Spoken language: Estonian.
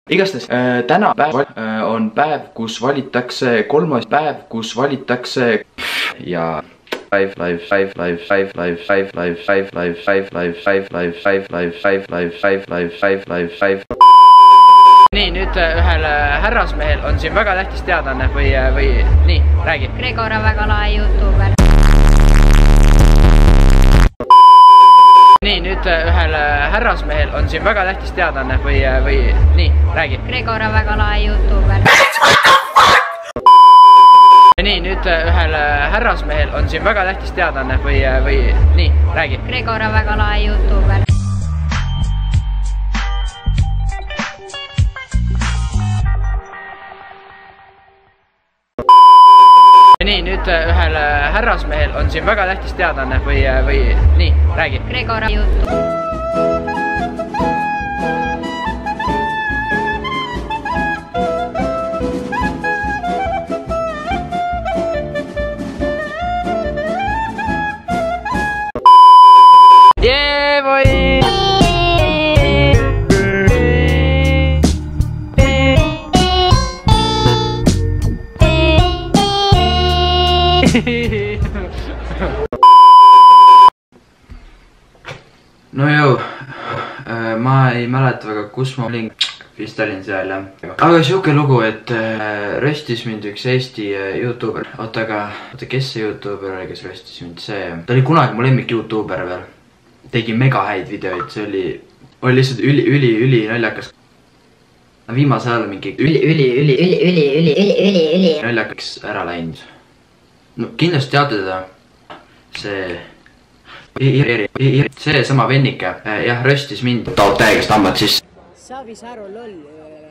Igastahes täna päev on päev, kus valitakse kolmas päev, kus valitakse ja nii, nüüd ühel härrasmehel on siin väga tähtis teadaanne või nii, räägi. Gregor on väga lahe YouTuber. Nii, nüüd ühel härrasmehel on siin väga tähtis teadaanne või nii, räägi. Gregor on väga lahe YouTuber. Nii, nüüd ühel härrasmehel on siin väga tähtis teadaanne või nii, räägi. Gregor on väga lahe YouTuber. Nii, nüüd ühel härrasmehel on siin väga tähtis teadaanne või nii, räägi. Gregor on YouTuber. Yeah, boy! No jõu, ma ei mäleta väga, kus ma olin, vist olin seal jah. Aga siuke lugu, et röstis mind üks Eesti YouTuber. Oota, kes see YouTuber oli, kes röstis mind? Ta oli kunagi mu lemmik YouTuber veel. Tegi mega häid videoid, see oli lihtsalt üli naljakas. Viimase ajal mingi üli naljakaks ära läinud. No kindlasti teate teda. See sama vennike, jah, röstis mind. Taod täiegast hambad sisse. Savisaru loll.